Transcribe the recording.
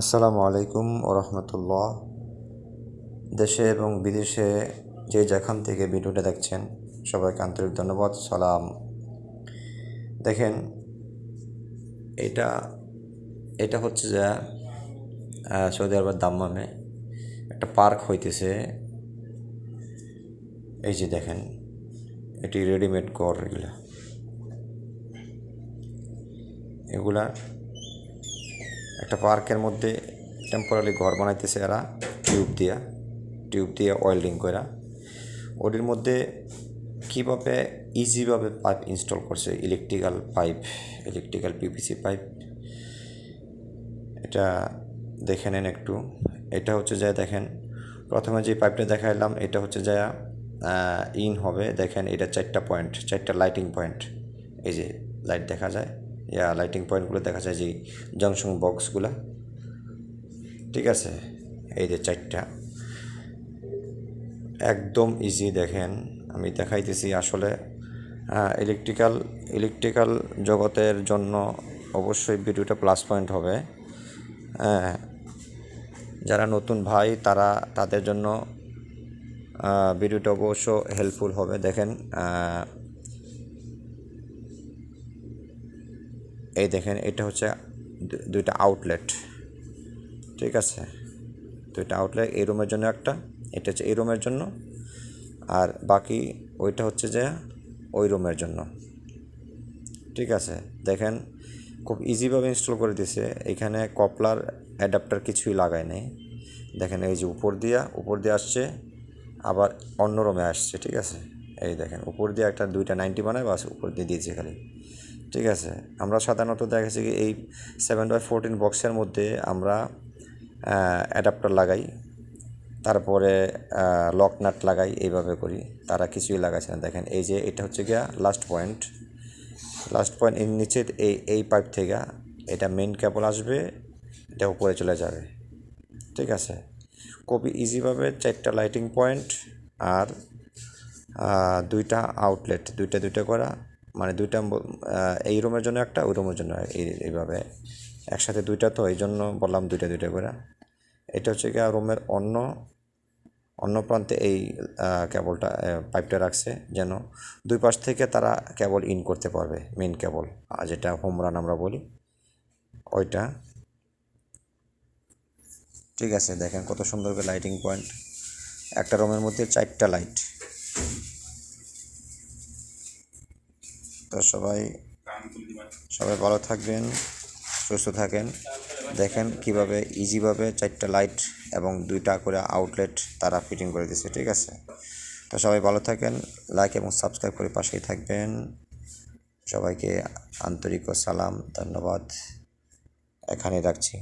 আসসালামু আলাইকুম রহমতুল্লাহ। দেশে এবং বিদেশে যে যেখান থেকে ভিডিওটা দেখছেন সবাইকে আন্তরিক ধন্যবাদ, সালাম। দেখেন, এটা এটা হচ্ছে যে সৌদি আরবের দাম্মামে একটা পার্ক হইতেছে। এই যে দেখেন, এটি রেডিমেড ঘর। এগুলা একটা পার্কের মধ্যে টেম্পোরারি ঘর বানাইতেছে এরা, টিউব দিয়ে ওয়েল্ডিং করা। ওটির মধ্যে কীভাবে ইজিভাবে পাইপ ইনস্টল করছে, ইলেকট্রিক্যাল পিভিসি পাইপ। এটা দেখে নেন একটু। এটা হচ্ছে যা দেখেন, প্রথমে যে পাইপটা দেখাইলাম এটা হচ্ছে যা ইন হবে। দেখেন, এটা 4টা পয়েন্ট, 4টা লাইটিং পয়েন্ট। এই যে লাইট দেখা যায়, লাইটিং পয়েন্টগুলো দেখা যায়, যে জংশন বক্সগুলো, ঠিক আছে। এই যে 4টা, একদম ইজি। দেখেন, আমি দেখাইতেছি। আসলে ইলেকট্রিক্যাল জগতের জন্য অবশ্যই ভিডিওটা প্লাস পয়েন্ট হবে। যারা নতুন ভাই তাদের জন্য ভিডিওটা অবশ্য হেল্পফুল হবে। দেখেন, এই দেখেন, এটা হচ্ছে দুইটা আউটলেট, ঠিক আছে। দুইটা আউটলেট, এই রুমের জন্য একটা, এটা হচ্ছে এই রুমের জন্য, আর বাকি ওইটা হচ্ছে যে ওই রুমের জন্য, ঠিক আছে। দেখেন, খুব ইজিভাবে ইনস্টল করে দিছে। এখানে কপলার অ্যাডাপ্টার কিছুই লাগায় নেই। দেখেন, এই যে উপর দিয়ে আসছে, আবার অন্য রুমে আসছে, ঠিক আছে। এই দেখেন, উপর দিয়ে একটা 2টা 90 বানায়, বাস উপর দিয়ে দিয়েছে খালি, ঠিক আছে। আমরা সাধারণত দেখেছি কি এই 7x14 বক্সের মধ্যে আমরা অ্যাডাপ্টার লাগাই, তারপরে লক নাট লাগাই, এইভাবে করি। তারা কিছুই লাগাচ্ছে না। দেখেন, এই যে এটা হচ্ছে গিয়া লাস্ট পয়েন্ট, এর নিচে এই পাইপ থেকে এটা মেইন কেবল আসবে, এটা উপরে চলে যাবে, ঠিক আছে। খুবই ইজিভাবে 4টা লাইটিং পয়েন্ট আর 2টা আউটলেট, দুইটা করা, মানে 2টা এই রুমের জন্য একটা, ওই রুমের জন্য এইভাবে একসাথে 2টা, তো এই জন্য বললাম 2টা করে। এটা হচ্ছে গিয়ে রুমের অন্য প্রান্তে এই কেবলটা, পাইপটা রাখছে, যেন দুই পাশ থেকে তারা কেবল ইন করতে পারবে, মেইন কেবল, যেটা হোম রান আমরা বলি, ওইটা, ঠিক আছে। দেখেন কত সুন্দর করে লাইটিং পয়েন্ট, একটা রুমের মধ্যে 4টা লাইট। তো সবাই ভালো থাকবেন, সুস্থ থাকেন। দেখেন কিভাবে ইজিভাবে 4টা লাইট এবং 2টা করে আউটলেট তারা ফিটিং করে দিচ্ছে, ঠিক আছে। তো সবাই ভালো থাকেন, লাইক এবং সাবস্ক্রাইব করে পাশেই থাকবেন। সবাইকে আন্তরিক সালাম, ধন্যবাদ। এখানে রাখছি।